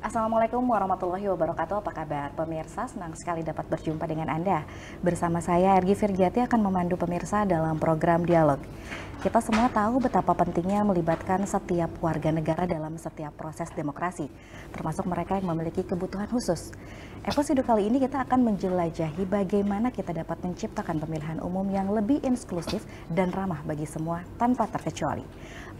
Assalamualaikum warahmatullahi wabarakatuh. Apa kabar pemirsa? Senang sekali dapat berjumpa dengan Anda. Bersama saya Ergi Firjati akan memandu pemirsa dalam program Dialog. Kita semua tahu betapa pentingnya melibatkan setiap warga negara dalam setiap proses demokrasi, termasuk mereka yang memiliki kebutuhan khusus. Episode kali ini kita akan menjelajahi bagaimana kita dapat menciptakan pemilihan umum yang lebih inklusif dan ramah bagi semua tanpa terkecuali.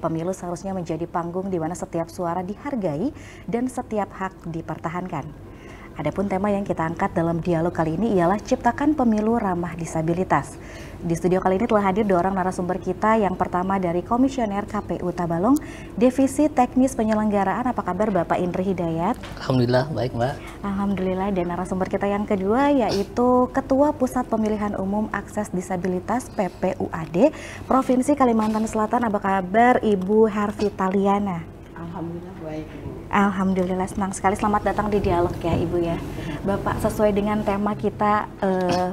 Pemilu seharusnya menjadi panggung di mana setiap suara dihargai dan setiap hak dipertahankan. Adapun tema yang kita angkat dalam dialog kali ini ialah ciptakan pemilu ramah disabilitas. Di studio kali ini telah hadir dua orang narasumber kita. Yang pertama dari Komisioner KPU Tabalong, Divisi Teknis Penyelenggaraan. Apa kabar Bapak Indri Hidayat? Alhamdulillah, baik Mbak. Alhamdulillah. Dan narasumber kita yang kedua yaitu Ketua Pusat Pemilihan Umum Akses Disabilitas PPUAD Provinsi Kalimantan Selatan. Apa kabar Ibu Hervitaliana? Alhamdulillah baik Bu. Alhamdulillah, senang sekali. Selamat datang di Dialog ya Ibu ya. Bapak, sesuai dengan tema kita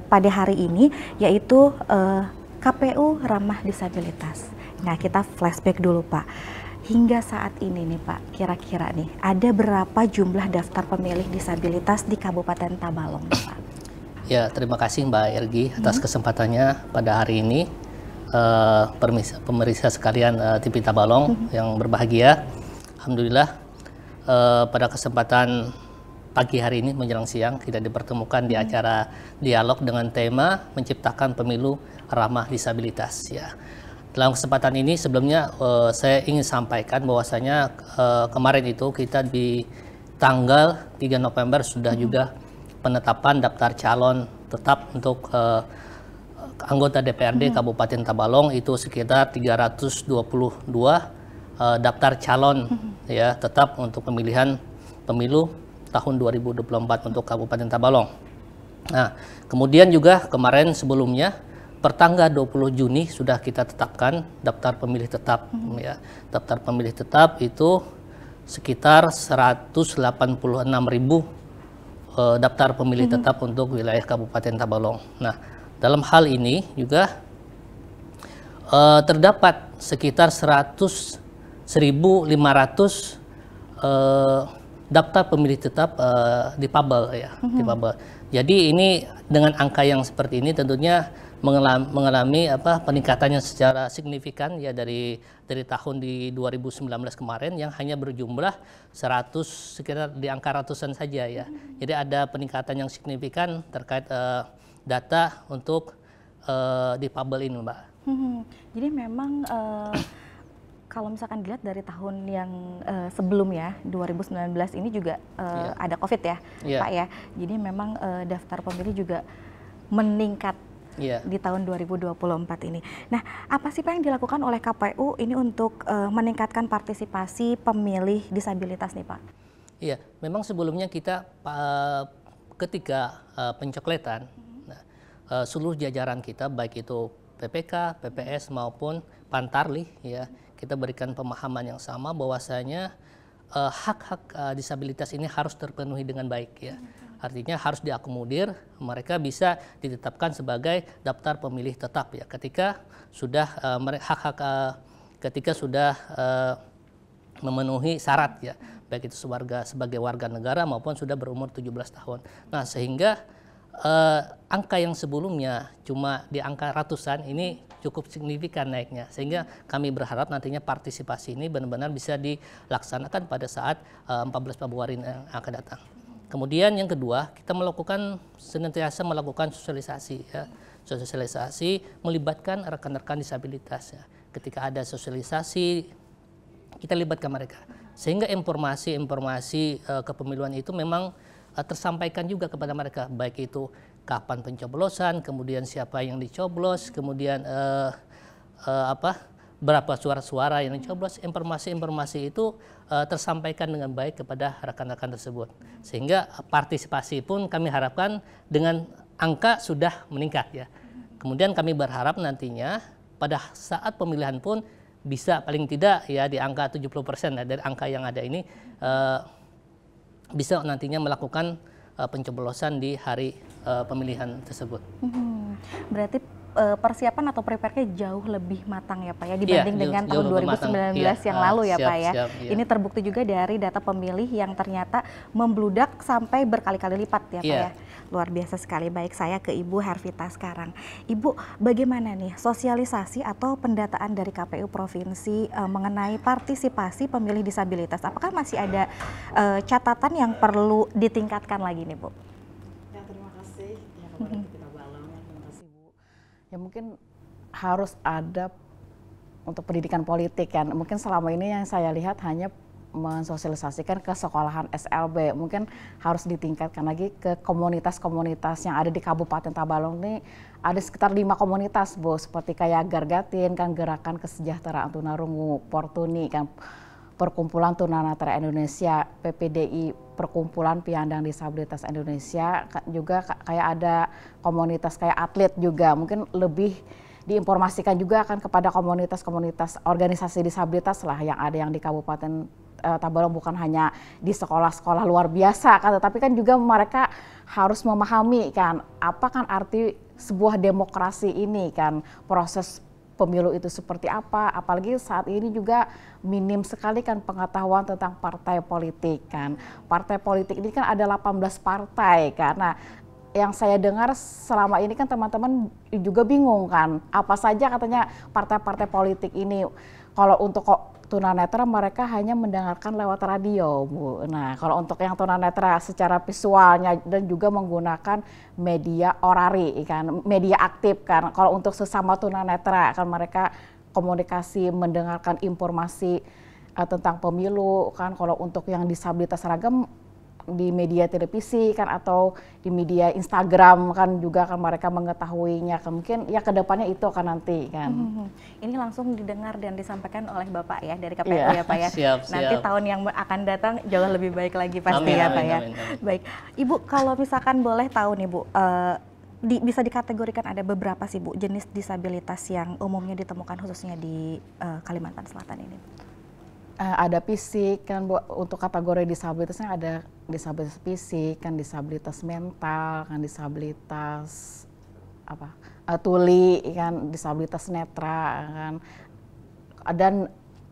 pada hari ini yaitu KPU Ramah Disabilitas. Nah, kita flashback dulu Pak. Hingga saat ini nih Pak, kira-kira nih ada berapa jumlah daftar pemilih disabilitas di Kabupaten Tabalong Pak? Ya, terima kasih Mbak Ergi atas kesempatannya pada hari ini. Pemirsa sekalian TV Tabalong yang berbahagia. Alhamdulillah pada kesempatan pagi hari ini menjelang siang kita dipertemukan di acara dialog dengan tema menciptakan pemilu ramah disabilitas. Ya, dalam kesempatan ini sebelumnya saya ingin sampaikan bahwasanya kemarin itu kita di tanggal 3 November sudah juga penetapan daftar calon tetap untuk anggota DPRD Kabupaten Tabalong itu sekitar 322 daftar calon ya tetap untuk pemilihan pemilu tahun 2024 untuk Kabupaten Tabalong. Nah, kemudian juga kemarin sebelumnya pertanggal 20 Juni sudah kita tetapkan daftar pemilih tetap ya. Daftar pemilih tetap itu sekitar 186.000 daftar pemilih tetap untuk wilayah Kabupaten Tabalong. Nah, dalam hal ini juga terdapat sekitar 1.500 daftar pemilih tetap difabel ya, difabel. Jadi ini dengan angka yang seperti ini tentunya mengalami peningkatannya secara signifikan ya dari tahun di 2019 kemarin yang hanya berjumlah 100 sekitar di angka ratusan saja ya. Jadi ada peningkatan yang signifikan terkait data untuk difabel ini, Mbak. Jadi memang kalau misalkan dilihat dari tahun yang sebelumnya 2019 ini juga ada COVID ya, Pak ya. Jadi memang daftar pemilih juga meningkat di tahun 2024 ini. Nah, apa sih Pak yang dilakukan oleh KPU ini untuk meningkatkan partisipasi pemilih disabilitas nih Pak? Iya, memang sebelumnya kita ketika pencokletan, seluruh jajaran kita baik itu PPK, PPS maupun Pantarlih ya, kita berikan pemahaman yang sama bahwasanya hak-hak disabilitas ini harus terpenuhi dengan baik ya. Artinya harus diakomodir, mereka bisa ditetapkan sebagai daftar pemilih tetap ya ketika sudah ketika sudah memenuhi syarat ya, baik itu sebagai warga negara maupun sudah berumur 17 tahun. Nah, sehingga angka yang sebelumnya cuma di angka ratusan ini cukup signifikan naiknya, sehingga kami berharap nantinya partisipasi ini benar-benar bisa dilaksanakan pada saat 14 Februari yang akan datang. Kemudian yang kedua, kita senantiasa melakukan sosialisasi ya. Sosialisasi melibatkan rekan-rekan disabilitas ya. Ketika ada sosialisasi kita libatkan mereka, sehingga informasi kepemiluan itu memang tersampaikan juga kepada mereka, baik itu kapan pencoblosan, kemudian siapa yang dicoblos, kemudian berapa suara-suara yang dicoblos. Informasi-informasi itu tersampaikan dengan baik kepada rekan-rekan tersebut, sehingga partisipasi pun kami harapkan dengan angka sudah meningkat ya. Kemudian kami berharap nantinya pada saat pemilihan pun bisa paling tidak ya di angka 70% ya, dari angka yang ada ini bisa nantinya melakukan pencoblosan di hari pemilihan tersebut. Berarti persiapan atau prepare-nya jauh lebih matang ya Pak ya dibanding dengan tahun lebih matang. 2019 yang lalu ya Pak ya. Iya. Ini terbukti juga dari data pemilih yang ternyata membludak sampai berkali-kali lipat ya Pak ya. Luar biasa sekali. Baik, saya ke Ibu Hervita sekarang. Ibu, bagaimana nih sosialisasi atau pendataan dari KPU Provinsi mengenai partisipasi pemilih disabilitas? Apakah masih ada catatan yang perlu ditingkatkan lagi nih Bu? Ya, terima kasih ya kepada kita Balong, terima kasih Bu. Ya mungkin harus ada untuk pendidikan politik kan. Mungkin selama ini yang saya lihat hanya mensosialisasikan ke sekolahan SLB, mungkin harus ditingkatkan lagi ke komunitas-komunitas yang ada di Kabupaten Tabalong ini. Ada sekitar 5 komunitas Bu, seperti kayak Gargatin kan, Gerakan Kesejahteraan Tunarungu, Portuni kan, Perkumpulan Tunanetra Indonesia, PPDI, Perkumpulan Penyandang Disabilitas Indonesia, juga kayak ada komunitas kayak atlet juga, mungkin lebih diinformasikan juga akan kepada komunitas-komunitas organisasi disabilitas lah yang ada yang di Kabupaten Tabalong, bukan hanya di sekolah-sekolah luar biasa kan, tetapi kan juga mereka harus memahami kan apa kan arti sebuah demokrasi ini kan, proses pemilu itu seperti apa, apalagi saat ini juga minim sekali kan pengetahuan tentang partai politik kan. Partai politik ini kan ada 18 partai kan. Nah, yang saya dengar selama ini kan teman-teman juga bingung kan, apa saja katanya partai-partai politik ini. Kalau untuk tunanetra mereka hanya mendengarkan lewat radio Bu. Nah, kalau untuk yang tunanetra secara visualnya dan juga menggunakan media orari kan, media aktif kan. Kalau untuk sesama tunanetra kan mereka komunikasi, mendengarkan informasi tentang pemilu kan. Kalau untuk yang disabilitas ragam di media televisi kan atau di media Instagram kan juga kan mereka mengetahuinya kan, mungkin ya kedepannya itu akan nanti kan. Ini langsung didengar dan disampaikan oleh Bapak ya dari KPU ya Pak ya. Siap. Nanti tahun yang akan datang jauh lebih baik lagi pasti ya Pak ya. Baik, Ibu kalau misalkan boleh tahu nih Bu, bisa dikategorikan ada beberapa sih Bu jenis disabilitas yang umumnya ditemukan khususnya di Kalimantan Selatan ini. Ada fisik kan Bu, untuk kategori disabilitasnya ada disabilitas fisik kan, disabilitas mental kan, disabilitas tuli kan, disabilitas netra kan,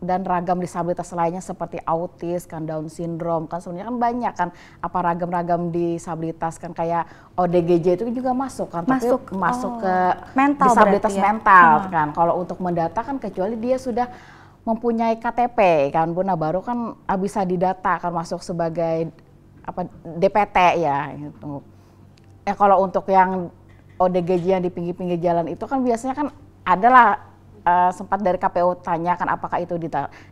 dan ragam disabilitas lainnya seperti autis kan, Down syndrome kan, sebenarnya kan banyak kan apa ragam-ragam disabilitas kan, kayak ODGJ itu juga masuk kan, masuk ke mental disabilitas ya? mental kan. Kalau untuk mendata kan kecuali dia sudah mempunyai KTP kan Bu, nah baru kan bisa didata kan masuk sebagai DPT ya gitu. Kalau untuk yang ODGJ yang di pinggir-pinggir jalan itu kan biasanya kan adalah sempat dari KPU tanyakan apakah itu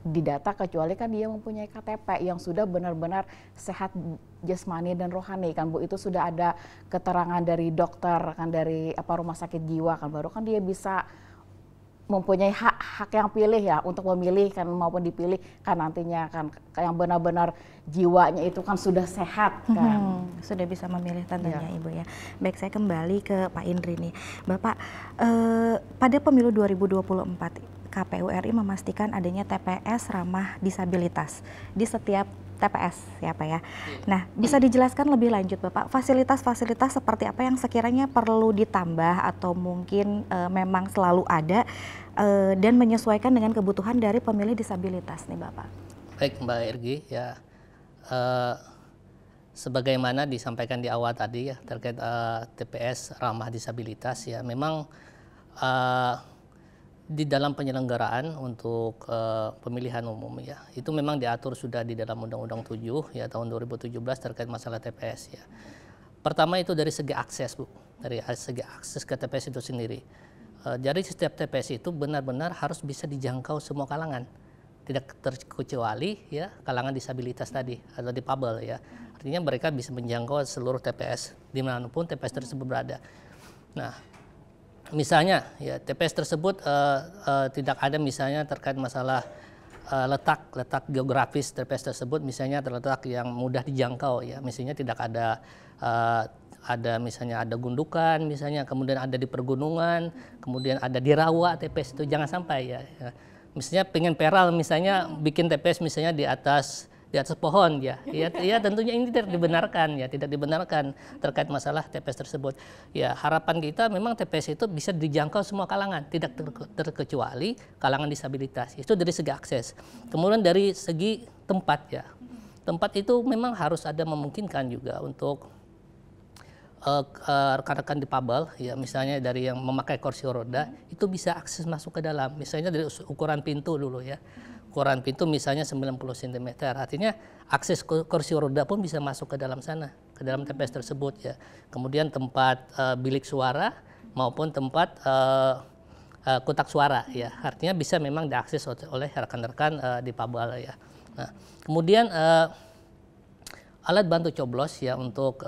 didata, kecuali kan dia mempunyai KTP yang sudah benar-benar sehat jasmani dan rohani kan Bu, itu sudah ada keterangan dari dokter kan, dari rumah sakit jiwa kan, baru kan dia bisa mempunyai hak yang pilih ya untuk memilih kan maupun dipilih kan nantinya kan, yang benar-benar jiwanya itu kan sudah sehat kan. Sudah bisa memilih tentunya ya. Ibu ya. Baik, saya kembali ke Pak Indri nih. Bapak, pada pemilu 2024 KPU RI memastikan adanya TPS ramah disabilitas di setiap TPS ya Pak ya. Nah, bisa dijelaskan lebih lanjut Bapak, fasilitas-fasilitas seperti apa yang sekiranya perlu ditambah atau mungkin memang selalu ada dan menyesuaikan dengan kebutuhan dari pemilih disabilitas nih Bapak. Baik Mbak Ergi ya, sebagaimana disampaikan di awal tadi ya terkait TPS ramah disabilitas ya, memang di dalam penyelenggaraan untuk pemilihan umum ya, itu memang diatur sudah di dalam Undang-Undang 7 ya tahun 2017 terkait masalah TPS ya. Pertama itu dari segi akses Bu, dari segi akses ke TPS itu sendiri. Jadi setiap TPS itu benar-benar harus bisa dijangkau semua kalangan, tidak terkecuali ya kalangan disabilitas tadi atau difabel ya. Artinya mereka bisa menjangkau seluruh TPS dimanapun TPS tersebut berada. Nah, misalnya ya TPS tersebut tidak ada misalnya terkait masalah letak geografis TPS tersebut, misalnya terletak yang mudah dijangkau ya, misalnya tidak ada misalnya ada gundukan misalnya, kemudian ada di pergunungan, kemudian ada di rawa TPS itu jangan sampai ya. Misalnya pengen peral misalnya bikin TPS misalnya di atas di atas pohon ya. Ya tentunya ini tidak dibenarkan ya, tidak dibenarkan terkait masalah TPS tersebut. Ya harapan kita memang TPS itu bisa dijangkau semua kalangan, tidak terkecuali kalangan disabilitas. Itu dari segi akses. Kemudian dari segi tempat ya. Tempat itu memang harus ada memungkinkan juga untuk rekan-rekan difabel ya, misalnya dari yang memakai kursi roda itu bisa akses masuk ke dalam. Misalnya dari ukuran pintu dulu ya. Ukuran pintu misalnya 90 cm. Artinya akses kursi roda pun bisa masuk ke dalam sana, ke dalam TPS tersebut ya. Kemudian tempat bilik suara maupun tempat kotak suara ya. Artinya bisa memang diakses oleh rekan-rekan difabel ya. Nah, kemudian alat bantu coblos ya untuk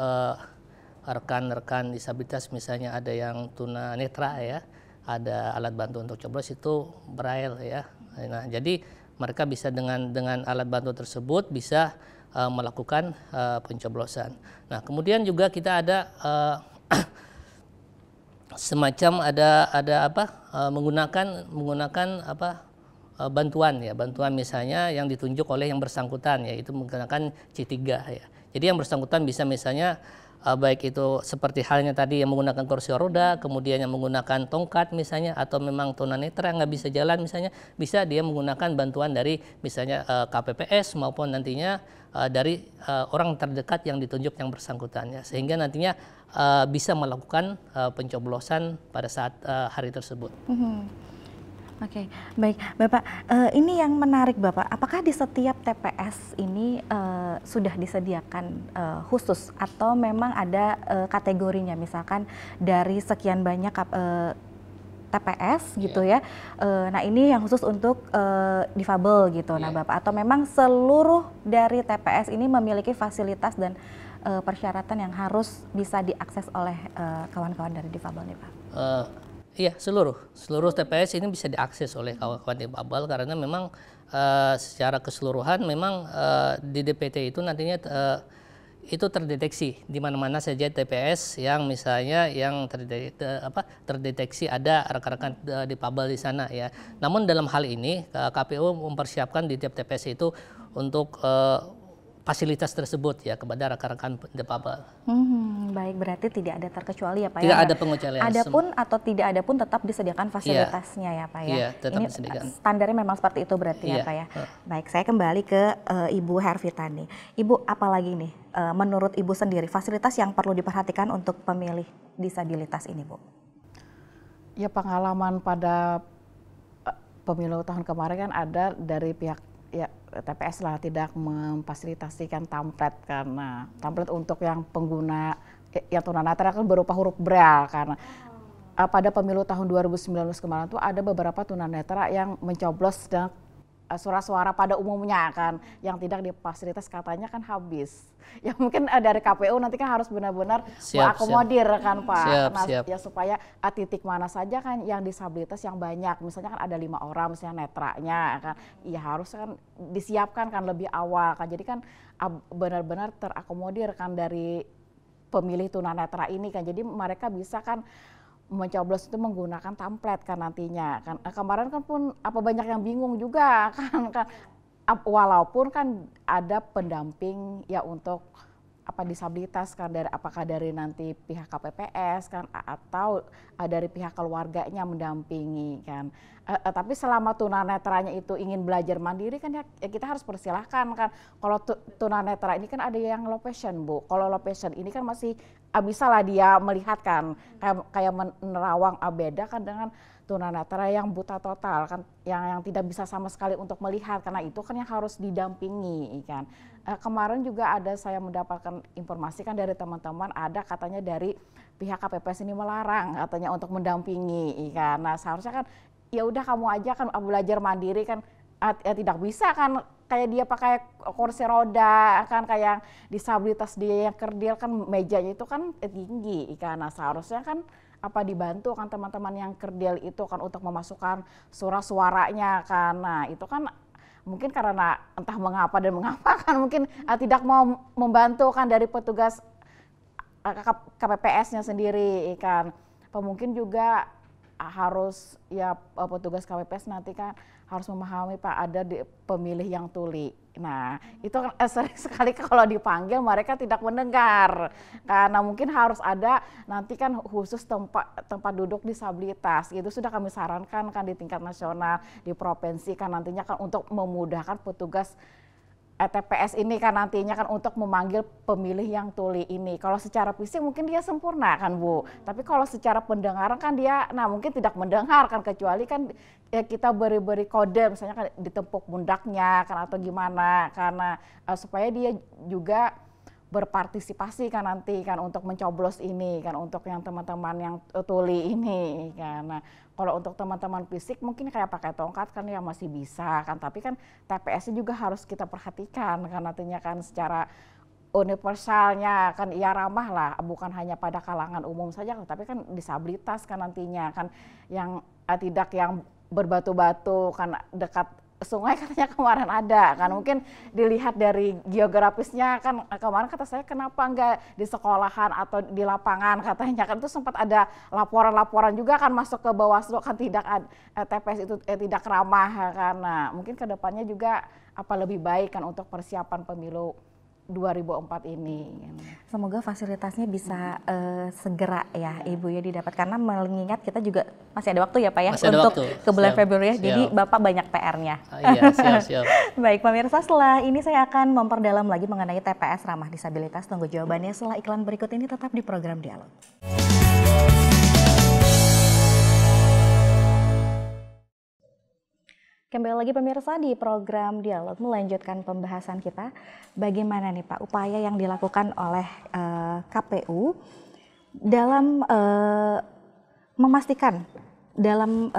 rekan-rekan disabilitas, misalnya ada yang tunanetra ya, ada alat bantu untuk coblos itu braille ya. Nah, jadi mereka bisa dengan alat bantu tersebut bisa melakukan pencoblosan. Nah, kemudian juga kita ada semacam menggunakan bantuan ya, bantuan misalnya yang ditunjuk oleh yang bersangkutan, yaitu menggunakan C3 ya. Jadi yang bersangkutan bisa misalnya baik itu seperti halnya tadi yang menggunakan kursi roda, kemudian yang menggunakan tongkat misalnya, atau memang tunanetra nggak bisa jalan misalnya, bisa dia menggunakan bantuan dari misalnya KPPS maupun nantinya dari orang terdekat yang ditunjuk yang bersangkutan ya, sehingga nantinya bisa melakukan pencoblosan pada saat hari tersebut. Oke, baik Bapak. Ini yang menarik Bapak, apakah di setiap TPS ini sudah disediakan khusus atau memang ada kategorinya, misalkan dari sekian banyak TPS gitu ya, nah ini yang khusus untuk difabel gitu, nah Bapak, atau memang seluruh dari TPS ini memiliki fasilitas dan persyaratan yang harus bisa diakses oleh kawan-kawan dari difabel nih Pak? Iya, seluruh TPS ini bisa diakses oleh kawan-kawan difabel, karena memang secara keseluruhan memang di DPT itu nantinya itu terdeteksi di mana-mana saja TPS yang misalnya yang terdeteksi ada rekan-rekan difabel di sana ya. Namun dalam hal ini KPU mempersiapkan di tiap TPS itu untuk fasilitas tersebut ya kepada rekan-rekan difabel. Baik, berarti tidak ada terkecuali ya Pak. Tidak ya? ada pengecualian. Adapun atau tidak ada pun tetap disediakan fasilitasnya ya Pak ya. Iya, tetap ini disediakan. Standarnya memang seperti itu berarti ya Pak ya. Baik, saya kembali ke Ibu Hervitani. Ibu, apalagi nih menurut Ibu sendiri fasilitas yang perlu diperhatikan untuk pemilih disabilitas ini Bu? Ya, pengalaman pada pemilu tahun kemarin kan ada dari pihak ya TPS lah tidak memfasilitasikan template, karena template untuk yang pengguna yang tunanetra kan berupa huruf braille, karena pada pemilu tahun 2019 kemarin tuh ada beberapa tunanetra yang mencoblos dengan surat suara pada umumnya kan, yang tidak difasilitasi katanya kan habis. Ya mungkin dari KPU nanti kan harus benar-benar mengakomodir kan Pak, ya supaya titik mana saja kan yang disabilitas yang banyak, misalnya kan ada 5 orang misalnya netranya kan, ya harus kan disiapkan kan lebih awal kan, jadi kan benar-benar terakomodir kan dari pemilih tunanetra ini kan, jadi mereka bisa kan mencoblos itu menggunakan template kan nantinya kan. Kemarin kan pun banyak yang bingung juga kan walaupun kan ada pendamping ya untuk disabilitas kan, dari apakah dari nanti pihak KPPS kan atau dari pihak keluarganya mendampingi kan. Tapi selama tunanetranya itu ingin belajar mandiri kan ya kita harus persilahkan kan. Kalau tunanetra ini kan ada yang low vision Bu. Kalau low vision ini kan masih bisa lah dia melihat kan, kayak menerawang beda kan dengan tunanetra yang buta total kan, yang tidak bisa sama sekali untuk melihat, karena itu kan yang harus didampingi kan. Kemarin juga ada saya mendapatkan informasi kan dari teman-teman, ada katanya dari pihak KPPS ini melarang katanya untuk mendampingi kan. Nah seharusnya kan ya udah kamu aja kan belajar mandiri kan, tidak bisa kan kayak dia pakai kursi roda kan, kayak disabilitas dia yang kerdil kan mejanya itu kan tinggi kan. Nah seharusnya kan dibantu kan teman-teman yang kerdil itu kan untuk memasukkan surat suaranya kan. Nah itu kan mungkin karena entah mengapa dan mengapa kan mungkin tidak mau membantu kan dari petugas KPPS-nya sendiri kan. Mungkin juga harus ya petugas KPPS nanti kan harus memahami Pak, ada pemilih yang tuli. Nah, itu kan sering sekali kalau dipanggil mereka tidak mendengar. Karena mungkin harus ada nanti kan khusus tempat duduk disabilitas. Itu sudah kami sarankan kan di tingkat nasional, di provinsi kan nantinya kan untuk memudahkan petugas TPS ini kan nantinya kan untuk memanggil pemilih yang tuli ini. Kalau secara fisik mungkin dia sempurna kan Bu, tapi kalau secara pendengaran kan dia, nah mungkin tidak mendengar kan, kecuali kan ya kita beri kode misalnya kan ditepuk pundaknya kan atau gimana, karena supaya dia juga berpartisipasi kan nanti kan untuk mencoblos ini kan, untuk yang teman-teman yang tuli ini kan. Nah, kalau untuk teman-teman fisik mungkin kayak pakai tongkat kan ya masih bisa kan, tapi kan TPS juga harus kita perhatikan kan nantinya kan secara universalnya kan ya ramah lah, bukan hanya pada kalangan umum saja tapi kan disabilitas kan nantinya kan, yang tidak yang berbatu-batu kan dekat sungai katanya kemarin ada kan, mungkin dilihat dari geografisnya kan kemarin kata saya kenapa enggak di sekolahan atau di lapangan katanya kan, itu sempat ada laporan-laporan juga kan masuk ke Bawaslu kan tidak TPS itu tidak ramah karena mungkin kedepannya juga apa lebih baik kan untuk persiapan pemilu 2004 ini. Semoga fasilitasnya bisa segera ya Ibu ya didapat, karena mengingat kita juga masih ada waktu ya Pak ya untuk ke bulan Februari ya, jadi Bapak banyak PR-nya. Iya, siap. Baik pemirsa, setelah ini saya akan memperdalam lagi mengenai TPS ramah disabilitas. Tunggu jawabannya setelah iklan berikut ini, tetap di program Dialog. Kembali lagi pemirsa di program Dialog, melanjutkan pembahasan kita. Bagaimana nih Pak upaya yang dilakukan oleh KPU dalam memastikan dalam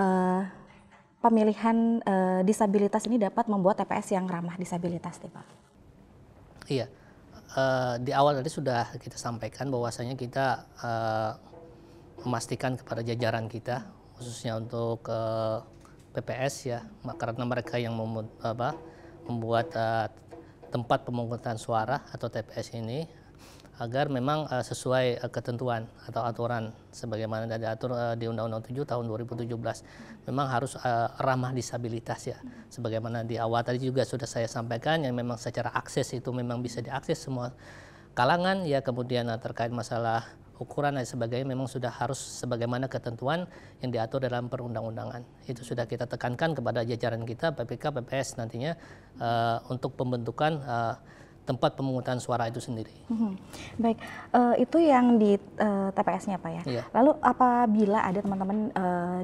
pemilihan disabilitas ini dapat membuat TPS yang ramah disabilitas nih Pak? Iya, di awal tadi sudah kita sampaikan bahwasanya kita memastikan kepada jajaran kita, khususnya untuk PPS ya, karena mereka yang membuat tempat pemungutan suara atau TPS ini agar memang sesuai ketentuan atau aturan sebagaimana diatur di Undang-Undang 7 tahun 2017, memang harus ramah disabilitas ya, sebagaimana di awal tadi juga sudah saya sampaikan yang memang secara akses itu memang bisa diakses semua kalangan ya, kemudian terkait masalah ukuran dan sebagainya memang sudah harus sebagaimana ketentuan yang diatur dalam perundang-undangan. Itu sudah kita tekankan kepada jajaran kita, PPK, PPS nantinya untuk pembentukan tempat pemungutan suara itu sendiri. Baik, itu yang di TPS-nya Pak ya. Iya. Lalu apabila ada teman-teman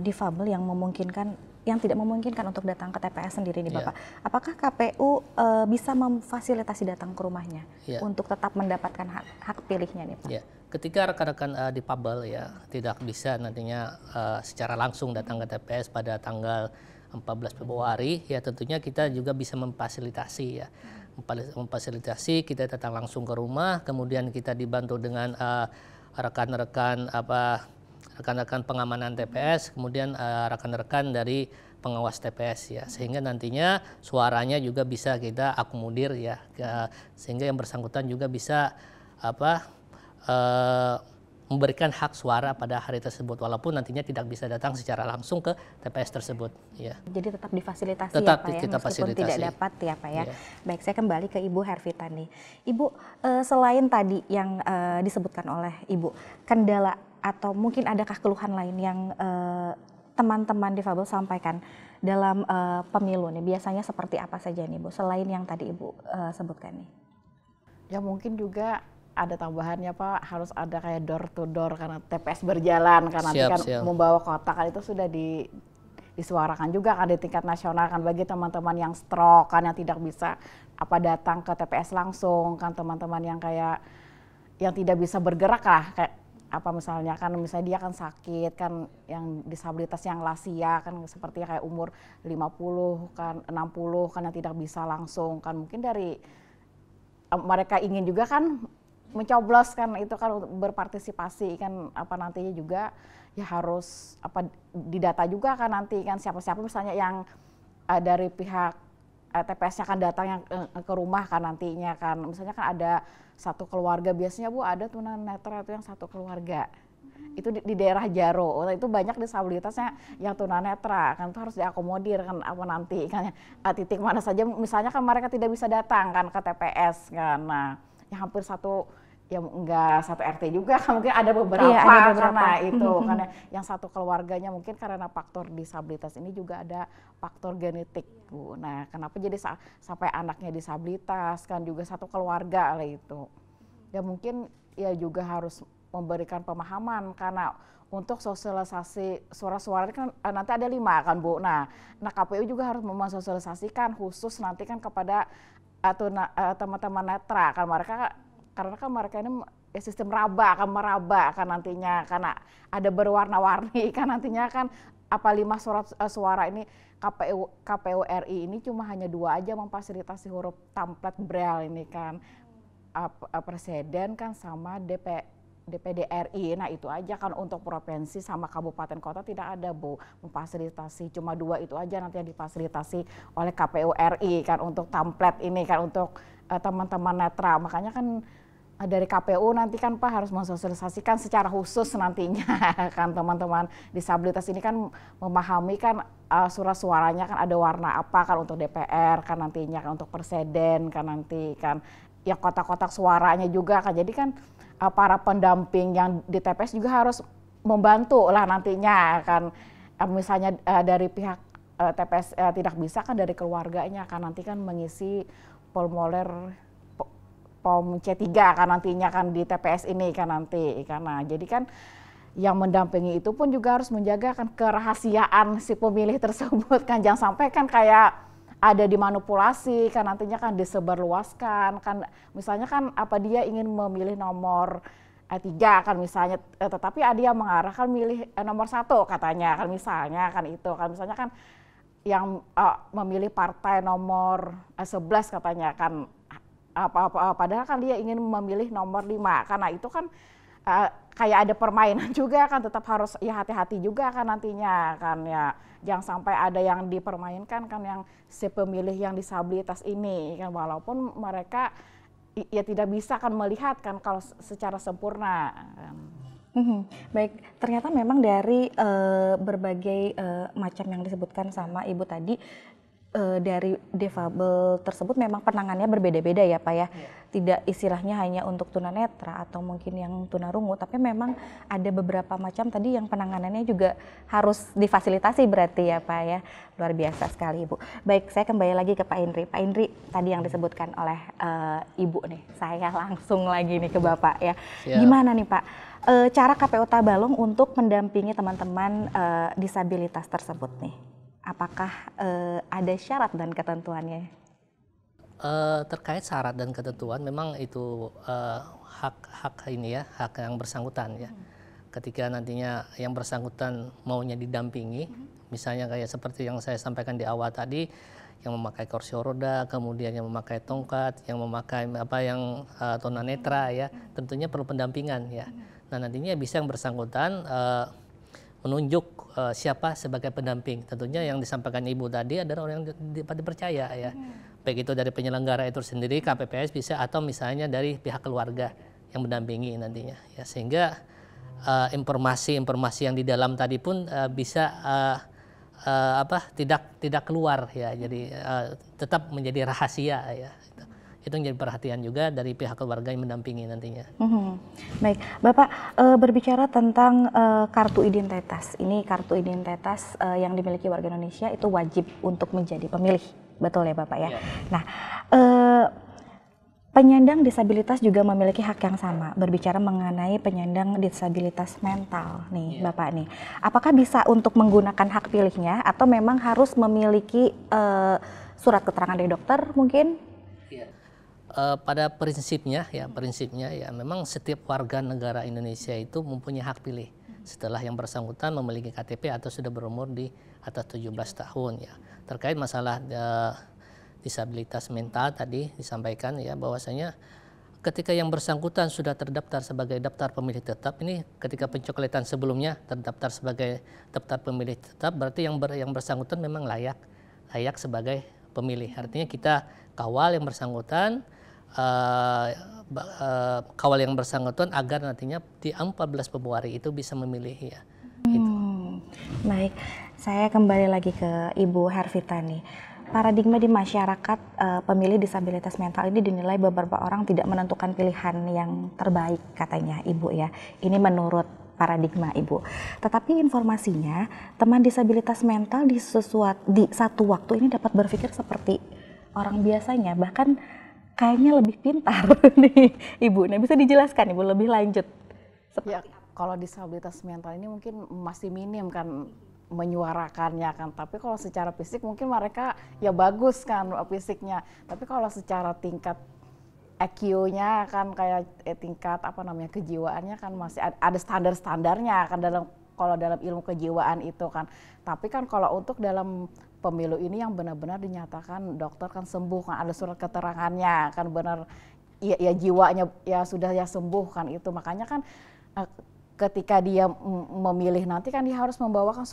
difabel yang tidak memungkinkan untuk datang ke TPS sendiri nih Bapak, apakah KPU bisa memfasilitasi datang ke rumahnya untuk tetap mendapatkan hak pilihnya nih Pak? Ya. Ketika rekan-rekan difabel ya tidak bisa nantinya secara langsung datang ke TPS pada tanggal 14 Februari, ya tentunya kita juga bisa memfasilitasi ya. Memfasilitasi, kita datang langsung ke rumah, kemudian kita dibantu dengan rekan-rekan pengamanan TPS, kemudian rekan-rekan dari pengawas TPS ya, sehingga nantinya suaranya juga bisa kita akomodir ya, sehingga yang bersangkutan juga bisa memberikan hak suara pada hari tersebut walaupun nantinya tidak bisa datang secara langsung ke TPS tersebut ya. Jadi tetap difasilitasi tetap ya Pak ya, kita meskipun fasilitasi. Tidak dapat ya Pak ya. Yeah. Baik, saya kembali ke Ibu Hervita nih. Ibu, selain tadi yang disebutkan oleh Ibu, kendala atau mungkin adakah keluhan lain yang teman-teman difabel sampaikan dalam pemilu nih, biasanya seperti apa saja nih Bu, selain yang tadi Ibu sebutkan nih? Ya mungkin juga ada tambahannya Pak, harus ada kayak door to door karena TPS berjalan kan nanti kan membawa kotak kan, itu sudah disuarakan juga kan di tingkat nasional kan bagi teman-teman yang stroke kan, yang tidak bisa datang ke TPS langsung kan, teman-teman yang kayak yang tidak bisa bergerak lah, kayak misalnya dia kan sakit kan, yang disabilitas yang lansia kan seperti kayak umur 50 kan 60 kan yang tidak bisa langsung kan, mungkin dari mereka ingin juga kan mencoblos kan, itu kan berpartisipasi kan nantinya juga ya harus didata juga kan nanti kan, siapa-siapa misalnya yang dari pihak TPS-nya kan datang yang ke rumah kan nantinya kan, misalnya kan ada satu keluarga, biasanya Bu ada tunanetra itu yang satu keluarga itu di daerah Jaro. Itu banyak disabilitasnya yang tunanetra, kan itu harus diakomodir kan apa nanti kan titik mana saja misalnya kan mereka tidak bisa datang kan ke TPS kan. Nah, yang hampir satu ya enggak satu RT juga kan mungkin ada beberapa, iya, ada beberapa. karena itu karena yang satu keluarganya mungkin karena faktor disabilitas ini juga ada faktor genetik Bu. Nah, kenapa jadi sampai anaknya disabilitas kan juga satu keluarga lah itu. Ya mungkin ya juga harus memberikan pemahaman karena untuk sosialisasi suara-suara kan nanti ada 5 kan Bu. Nah KPU juga harus mensosialisasikan khusus nanti kan kepada teman-teman netra kan mereka karena kan mereka ini sistem akan meraba kan nantinya karena ada berwarna-warni kan nantinya kan apa 5 surat suara ini KPU RI ini cuma hanya 2 aja memfasilitasi huruf template braille ini kan presiden kan sama DPD RI. Nah itu aja kan untuk provinsi sama kabupaten kota tidak ada Bu memfasilitasi cuma 2 itu aja nanti yang difasilitasi oleh KPU RI kan untuk template ini kan untuk teman-teman netra makanya kan dari KPU nanti kan Pak harus mensosialisasikan secara khusus nantinya kan teman-teman disabilitas ini kan memahami kan surat suaranya kan ada warna apa kan untuk DPR kan nantinya kan untuk presiden kan nanti kan ya kotak-kotak suaranya juga kan jadi kan para pendamping yang di TPS juga harus membantu lah nantinya kan misalnya dari pihak TPS tidak bisa kan dari keluarganya kan nanti kan mengisi formulir POM C3 kan nantinya kan di TPS ini kan nanti karena jadi kan yang mendampingi itu pun juga harus menjaga kan kerahasiaan si pemilih tersebut kan jangan sampai kan kayak ada dimanipulasi kan nantinya kan disebarluaskan kan misalnya kan apa dia ingin memilih nomor 3 kan misalnya tetapi ada yang mengarahkan milih nomor 1 katanya kan misalnya kan itu kan misalnya kan yang memilih partai nomor 11 katanya kan padahal kan dia ingin memilih nomor 5 karena itu kan kayak ada permainan juga kan tetap harus ya hati-hati juga kan nantinya kan ya jangan sampai ada yang dipermainkan kan yang si pemilih yang disabilitas ini kan walaupun mereka ya tidak bisa kan melihat kan kalau secara sempurna kan. Baik, ternyata memang dari berbagai macam yang disebutkan sama Ibu tadi dari difabel tersebut memang penanganannya berbeda-beda ya Pak ya. Tidak istilahnya hanya untuk tunanetra atau mungkin yang tunarungu, tapi memang ada beberapa macam tadi yang penanganannya juga harus difasilitasi berarti ya Pak ya. Luar biasa sekali Ibu. Baik, saya kembali lagi ke Pak Indri. Pak Indri, tadi yang disebutkan oleh Ibu nih, saya langsung lagi nih ke Bapak ya. Siap. Gimana nih Pak, cara KPU Tabalong untuk mendampingi teman-teman disabilitas tersebut nih? Apakah ada syarat dan ketentuannya? Terkait syarat dan ketentuan, memang itu hak ini ya, hak yang bersangkutan ya. Ketika nantinya yang bersangkutan maunya didampingi, misalnya kayak seperti yang saya sampaikan di awal tadi, yang memakai kursi roda, kemudian yang memakai tongkat, yang memakai tunanetra ya, tentunya perlu pendampingan ya. Nah nantinya bisa yang bersangkutan menunjuk siapa sebagai pendamping. Tentunya yang disampaikan Ibu tadi adalah orang yang dapat dipercaya ya. Baik itu dari penyelenggara itu sendiri, KPPS bisa, atau misalnya dari pihak keluarga yang mendampingi nantinya. Ya, sehingga informasi-informasi yang di dalam tadi pun bisa tidak keluar ya. Jadi tetap menjadi rahasia ya. Itu menjadi perhatian juga dari pihak keluarga yang mendampingi nantinya. Baik, Bapak berbicara tentang kartu identitas. Ini kartu identitas yang dimiliki warga Indonesia itu wajib untuk menjadi pemilih, betul ya Bapak ya? Nah, penyandang disabilitas juga memiliki hak yang sama. Berbicara mengenai penyandang disabilitas mental nih Bapak nih. Apakah bisa untuk menggunakan hak pilihnya atau memang harus memiliki surat keterangan dari dokter mungkin? Pada prinsipnya ya memang setiap warga negara Indonesia itu mempunyai hak pilih setelah yang bersangkutan memiliki KTP atau sudah berumur di atas 17 tahun ya. Terkait masalah disabilitas mental tadi disampaikan ya bahwasanya ketika yang bersangkutan sudah terdaftar sebagai daftar pemilih tetap, ini ketika pencokletan sebelumnya terdaftar sebagai daftar pemilih tetap, berarti yang bersangkutan memang layak sebagai pemilih. Artinya kita kawal yang bersangkutan kawal yang bersangkutan agar nantinya di 14 Februari itu bisa memilih ya. Gitu. Baik, saya kembali lagi ke Ibu Hervita nih. Paradigma di masyarakat pemilih disabilitas mental ini dinilai beberapa orang tidak menentukan pilihan yang terbaik katanya Ibu ya. Ini menurut paradigma Ibu. Tetapi informasinya teman disabilitas mental di satu waktu ini dapat berpikir seperti orang biasanya, bahkan kayaknya lebih pintar nih Ibu. Nah, bisa dijelaskan Ibu lebih lanjut? Ya, kalau disabilitas mental ini mungkin masih minim kan menyuarakannya kan, tapi kalau secara fisik mungkin mereka ya bagus kan fisiknya, tapi kalau secara tingkat EQ-nya kan kayak tingkat apa namanya kejiwaannya kan masih ada standar-standarnya kan kalau dalam ilmu kejiwaan itu kan. Tapi kan kalau untuk dalam pemilu ini yang benar-benar dinyatakan dokter kan sembuh kan, ada surat keterangannya kan benar ya jiwanya ya sudah ya sembuh kan itu, makanya kan ketika dia memilih nanti kan dia harus membawakan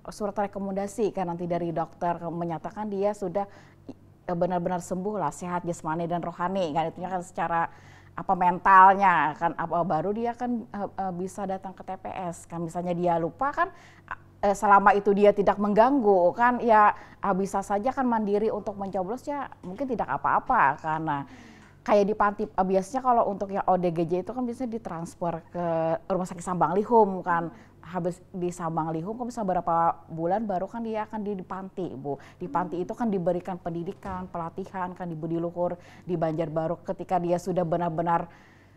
surat rekomendasi kan nanti dari dokter menyatakan dia sudah benar-benar sembuh lah, sehat jasmani dan rohani kan, itunya kan secara apa mentalnya kan, baru dia kan bisa datang ke TPS kan. Misalnya dia lupa kan selama itu dia tidak mengganggu kan ya bisa saja kan mandiri untuk mencoblos ya mungkin tidak apa-apa karena kayak di panti biasanya kalau untuk yang ODGJ itu kan biasanya ditransfer ke rumah sakit Sambang Lihum kan, habis di Sambang Lihum kan bisa berapa bulan baru kan dia akan di panti Bu. Di panti itu kan diberikan pendidikan, pelatihan kan di Budi Luhur, di Banjarbaru ketika dia sudah benar-benar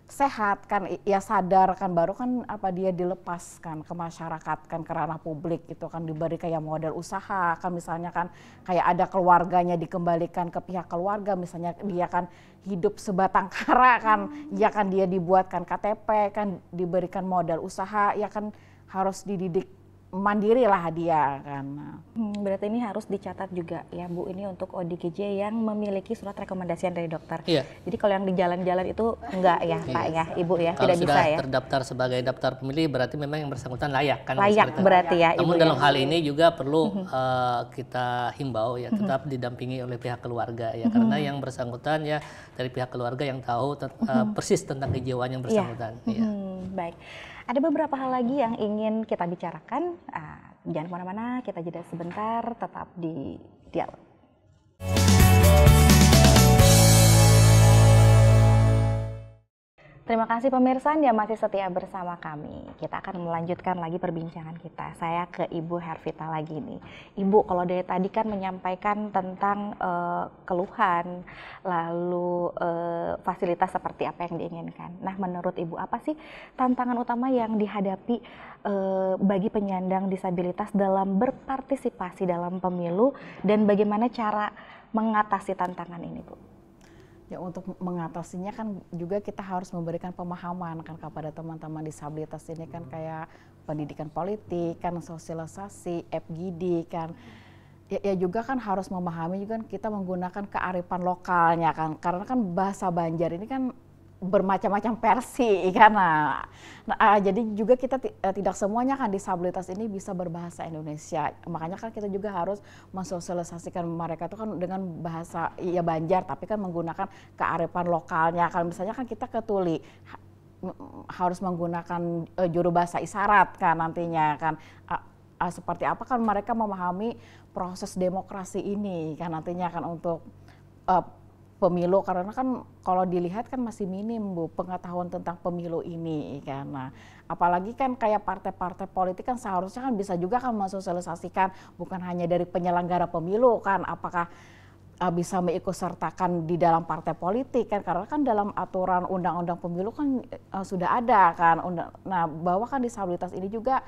sehat kan ya sadar kan baru kan apa dia dilepaskan ke masyarakat kan ke ranah publik itu kan diberi kayak modal usaha kan misalnya kan kayak ada keluarganya dikembalikan ke pihak keluarga misalnya dia kan hidup sebatang kara kan ya kan dia dibuatkan KTP kan diberikan modal usaha ya kan harus dididik mandiri lah dia kan. Berarti ini harus dicatat juga ya Bu, ini untuk ODGJ yang memiliki surat rekomendasian dari dokter. Iya. Jadi kalau yang di jalan-jalan itu enggak ya Pak ya Ibu ya, kalau tidak bisa ya. sudah terdaftar sebagai daftar pemilih berarti memang yang bersangkutan layak kan. Layak berarti ya Ibu. Namun dalam hal ini juga perlu kita himbau ya tetap didampingi oleh pihak keluarga ya, karena yang bersangkutan ya dari pihak keluarga yang tahu persis tentang kejiwaan yang bersangkutan. Ya. Baik. Ada beberapa hal lagi yang ingin kita bicarakan. Jangan kemana-mana, kita jeda sebentar, tetap di Dialog. Terima kasih pemirsa yang masih setia bersama kami. Kita akan melanjutkan lagi perbincangan kita. Saya ke Ibu Hervita lagi nih. Ibu, kalau dari tadi kan menyampaikan tentang keluhan, lalu fasilitas seperti apa yang diinginkan. Nah, menurut Ibu apa sih tantangan utama yang dihadapi bagi penyandang disabilitas dalam berpartisipasi dalam pemilu dan bagaimana cara mengatasi tantangan ini, Bu? Ya untuk mengatasinya kan juga kita harus memberikan pemahaman kan kepada teman-teman disabilitas ini kan kayak pendidikan politik kan, sosialisasi, FGD kan. Ya juga kan harus memahami juga kan kita menggunakan kearifan lokalnya kan, karena kan bahasa Banjar ini kan bermacam-macam versi kan. Jadi juga kita tidak semuanya kan disabilitas ini bisa berbahasa Indonesia. Makanya kan kita juga harus mensosialisasikan mereka itu kan dengan bahasa ya Banjar tapi kan menggunakan kearifan lokalnya. Kalau misalnya kan kita ke Tuli harus menggunakan juru bahasa isyarat kan nantinya kan. Seperti apa kan mereka memahami proses demokrasi ini kan nantinya kan untuk pemilu, karena kan kalau dilihat kan masih minim Bu pengetahuan tentang pemilu ini kan. Nah, apalagi kan kayak partai-partai politik kan seharusnya kan bisa juga kan mensosialisasikan bukan hanya dari penyelenggara pemilu kan, apakah bisa mengikutsertakan di dalam partai politik kan, karena kan dalam aturan undang-undang pemilu kan sudah ada kan. Nah, bahwa kan disabilitas ini juga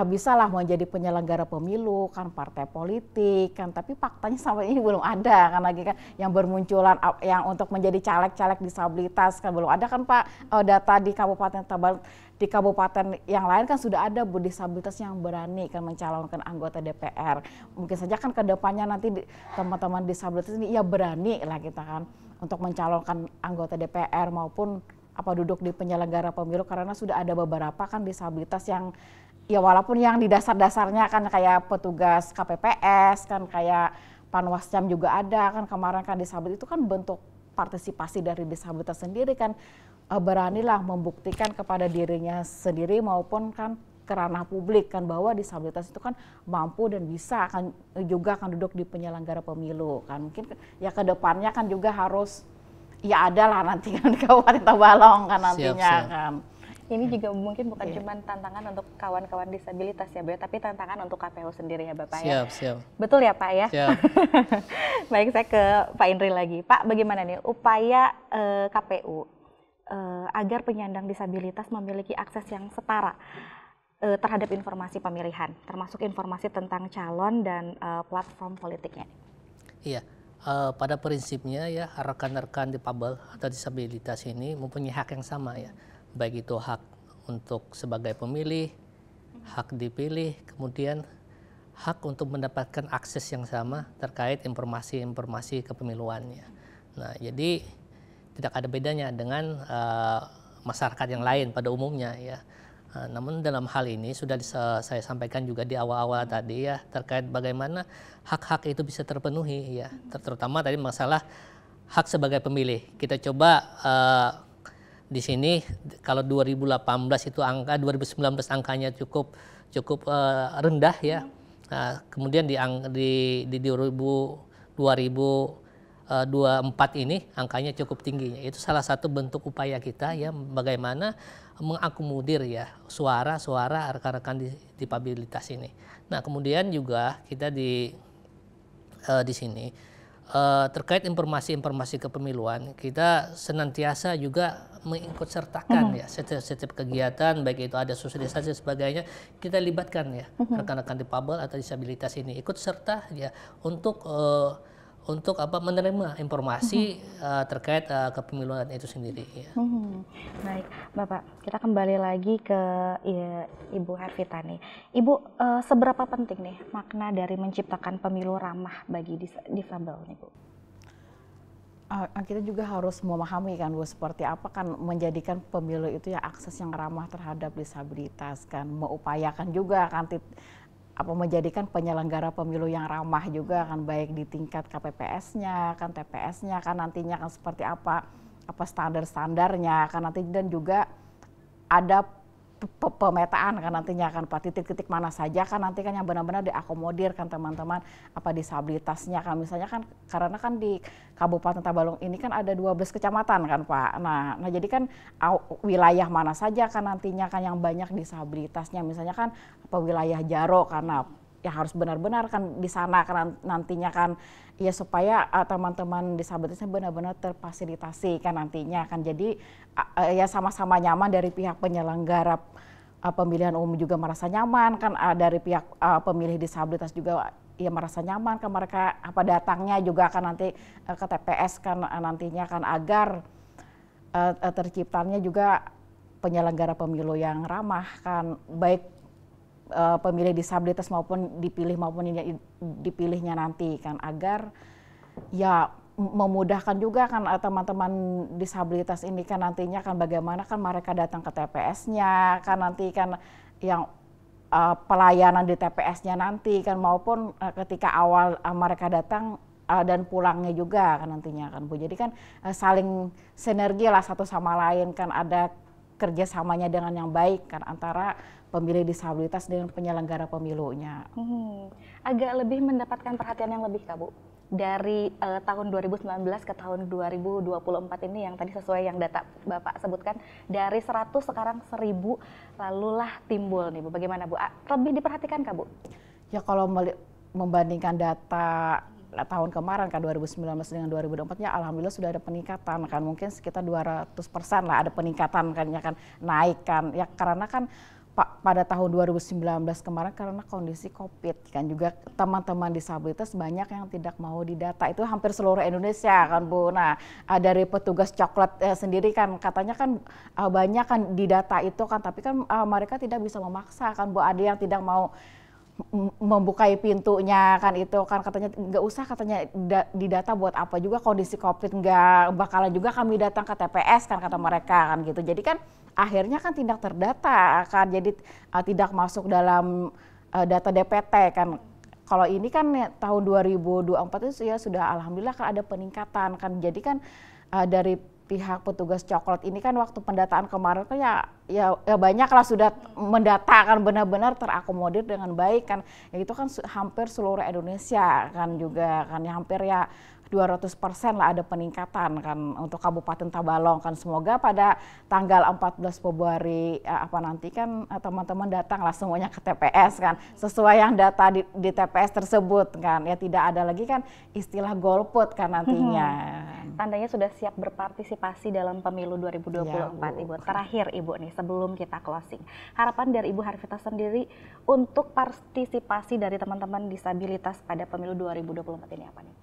bisa lah menjadi penyelenggara pemilu kan, partai politik kan, tapi faktanya sampai ini belum ada kan lagi kan yang bermunculan yang untuk menjadi caleg-caleg disabilitas kan belum ada kan Pak. Data di Kabupaten Tabalong, di kabupaten yang lain kan sudah ada Bu disabilitas yang berani kan mencalonkan anggota DPR. Mungkin saja kan ke depannya nanti teman-teman disabilitas ini ya berani lah kita kan untuk mencalonkan anggota DPR maupun duduk di penyelenggara pemilu, karena sudah ada beberapa kan disabilitas yang ya walaupun yang di dasar-dasarnya kan kayak petugas KPPS kan, kayak Panwascam juga ada kan kemarin kan disabilitas itu kan bentuk partisipasi dari disabilitas sendiri kan beranilah membuktikan kepada dirinya sendiri maupun kan ke ranah publik kan bahwa disabilitas itu kan mampu dan bisa kan juga akan duduk di penyelenggara pemilu kan. Mungkin ya ke depannya kan juga harus ya ada lah nanti kan Kabupaten Tabalong kan nantinya siap. kan. Ini juga mungkin bukan cuma tantangan untuk kawan-kawan disabilitas ya Bu, tapi tantangan untuk KPU sendiri ya Bapak ya. Siap. Betul ya Pak ya? Siap. Baik, saya ke Pak Indri lagi. Pak, bagaimana nih upaya KPU agar penyandang disabilitas memiliki akses yang setara terhadap informasi pemilihan, termasuk informasi tentang calon dan platform politiknya? Iya, pada prinsipnya ya rekan-rekan difabel atau disabilitas ini mempunyai hak yang sama ya, baik itu hak untuk sebagai pemilih, hak dipilih, kemudian hak untuk mendapatkan akses yang sama terkait informasi-informasi kepemiluannya. Nah, jadi tidak ada bedanya dengan masyarakat yang lain pada umumnya ya. Namun dalam hal ini sudah saya sampaikan juga di awal-awal tadi ya terkait bagaimana hak-hak itu bisa terpenuhi ya, terutama tadi masalah hak sebagai pemilih. Kita coba di sini kalau 2018 itu angka 2019 angkanya cukup rendah ya. Kemudian di 2024 ini angkanya cukup tinggi. Itu salah satu bentuk upaya kita ya bagaimana mengakomodir ya suara-suara rekan-rekan difabilitas ini. Nah, kemudian juga kita di sini terkait informasi-informasi kepemiluan, kita senantiasa juga mengikut sertakan ya setiap kegiatan, baik itu ada sosialisasi dan sebagainya, kita libatkan ya rekan-rekan difabel atau disabilitas ini ikut serta ya untuk menerima informasi terkait kepemiluan itu sendiri. Ya. Baik, Bapak, kita kembali lagi ke Ibu Hervita nih. Ibu, seberapa penting nih makna dari menciptakan pemilu ramah bagi difabel nih, Bu? Kita juga harus memahami kan Bu, seperti apa kan menjadikan pemilu itu ya akses yang ramah terhadap disabilitas kan, mengupayakan juga kan menjadikan penyelenggara pemilu yang ramah juga kan, baik di tingkat KPPS-nya kan, TPS-nya kan nantinya kan seperti apa standar-standarnya kan nanti, dan juga ada pemetaan kan nantinya kan Pak, titik-titik mana saja kan nanti kan yang benar-benar diakomodir kan teman-teman disabilitasnya kan, misalnya kan karena kan di Kabupaten Tabalong ini kan ada 12 kecamatan kan Pak. Nah jadi kan wilayah mana saja kan nantinya kan yang banyak disabilitasnya, misalnya kan wilayah Jaro karena ya harus benar-benar kan di sana kan nantinya kan ya supaya teman-teman disabilitasnya benar-benar terfasilitasi kan nantinya kan, jadi ya sama-sama nyaman dari pihak penyelenggara pemilihan umum juga merasa nyaman kan, dari pihak pemilih disabilitas juga ya merasa nyaman kan, mereka datangnya juga kan nanti ke TPS kan nantinya kan, agar terciptanya juga penyelenggara pemilu yang ramah kan, baik pemilih disabilitas maupun dipilihnya nanti kan, agar ya memudahkan juga kan teman-teman disabilitas ini kan nantinya kan bagaimana kan mereka datang ke TPS-nya kan nanti kan yang pelayanan di TPS-nya nanti kan, maupun ketika awal mereka datang dan pulangnya juga kan nantinya kan Bu. Jadi kan saling sinergi lah satu sama lain kan, ada kerjasamanya dengan yang baik kan antara pemilih disabilitas dengan penyelenggara pemilunya. Agak lebih mendapatkan perhatian yang lebih Kak Bu dari tahun 2019 ke tahun 2024 ini, yang tadi sesuai yang data Bapak sebutkan dari 100 sekarang 1000 lalulah timbul nih Bu. Bagaimana Bu? Lebih diperhatikan Kak Bu? Ya kalau membandingkan data tahun kemarin kan 2019 dengan 2024 ya alhamdulillah sudah ada peningkatan kan, mungkin sekitar 200% lah ada peningkatan kan, ya kan naik kan ya, karena kan pada tahun 2019 kemarin karena kondisi COVID kan juga teman-teman disabilitas banyak yang tidak mau didata, itu hampir seluruh Indonesia kan Bu. Nah dari petugas coklat sendiri kan katanya kan banyak kan didata itu kan, tapi kan mereka tidak bisa memaksa kan Bu, ada yang tidak mau membukai pintunya kan, itu kan katanya nggak usah katanya didata buat apa juga, kondisi COVID nggak bakalan juga kami datang ke TPS kan kata mereka kan gitu. Jadi kan akhirnya kan tidak terdata kan, jadi tidak masuk dalam data DPT kan. Kalau ini kan tahun 2024 itu ya sudah alhamdulillah kan ada peningkatan kan, jadi kan dari pihak petugas coklat ini kan waktu pendataan kemarin kan ya banyak lah sudah mendatakan benar-benar terakomodir dengan baik kan. Ya itu kan hampir seluruh Indonesia kan juga kan ya hampir ya 200% lah ada peningkatan kan untuk Kabupaten Tabalong kan. Semoga pada tanggal 14 Februari nanti kan teman-teman datang lah semuanya ke TPS kan sesuai yang data di TPS tersebut kan, ya tidak ada lagi kan istilah golput kan nantinya. Tandanya sudah siap berpartisipasi dalam pemilu 2024 ya, Ibu. Terakhir Ibu nih sebelum kita closing, harapan dari Ibu Harvita sendiri untuk partisipasi dari teman-teman disabilitas pada pemilu 2024 ini apa nih?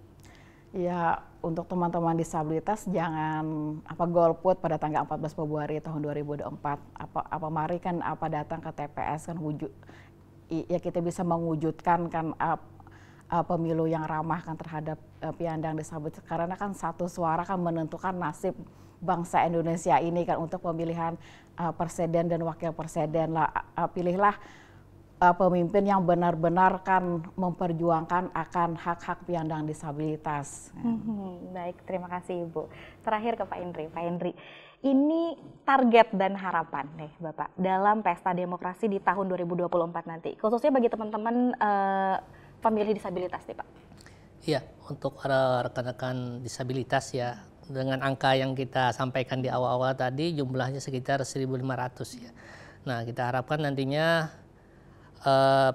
Ya, untuk teman-teman disabilitas jangan golput pada tanggal 14 Februari tahun 2024. Mari kan datang ke TPS kan ya kita bisa mewujudkan kan pemilu yang ramah kan terhadap penyandang disabilitas, karena kan satu suara kan menentukan nasib bangsa Indonesia ini kan untuk pemilihan presiden dan wakil presiden lah. Pilihlah pemimpin yang benar-benar kan memperjuangkan akan hak-hak penyandang disabilitas. Baik, terima kasih Ibu. Terakhir ke Pak Indri. Pak Indri, ini target dan harapan nih Bapak dalam pesta demokrasi di tahun 2024 nanti, khususnya bagi teman-teman pemilih disabilitas nih Pak. Iya, untuk rekan-rekan disabilitas ya, dengan angka yang kita sampaikan di awal-awal tadi jumlahnya sekitar 1.500 ya. Nah, kita harapkan nantinya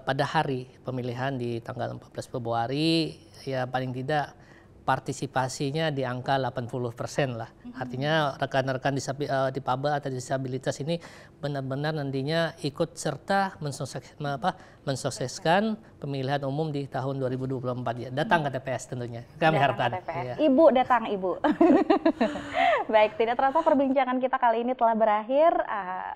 pada hari pemilihan di tanggal 14 Februari ya paling tidak partisipasinya di angka 80% lah. Artinya rekan-rekan difabel atau disabilitas ini benar-benar nantinya ikut serta mensukseskan pemilihan umum di tahun 2024 ya. Datang ke TPS tentunya. Kami harapkan. Ya. Ibu datang Ibu. Baik, tidak terasa perbincangan kita kali ini telah berakhir.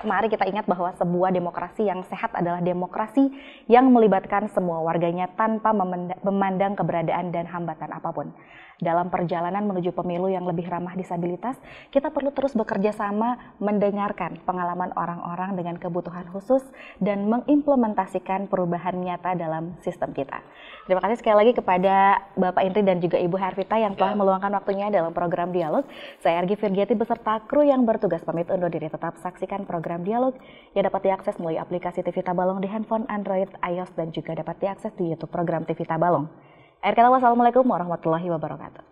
Mari kita ingat bahwa sebuah demokrasi yang sehat adalah demokrasi yang melibatkan semua warganya tanpa memandang keberadaan dan hambatan apapun. Dalam perjalanan menuju pemilu yang lebih ramah disabilitas, kita perlu terus bekerja sama mendengarkan pengalaman orang-orang dengan kebutuhan khusus dan mengimplementasikan perubahan nyata dalam sistem kita. Terima kasih sekali lagi kepada Bapak Indri dan juga Ibu Harvita yang telah meluangkan waktunya dalam program Dialog. Saya Argi Firgiati beserta kru yang bertugas pamit undur diri. Tetap saksikan program Dialog yang dapat diakses melalui aplikasi TV Tabalong di handphone Android, iOS dan juga dapat diakses di YouTube program TV Tabalong. Akhir kata, wassalamualaikum warahmatullahi wabarakatuh.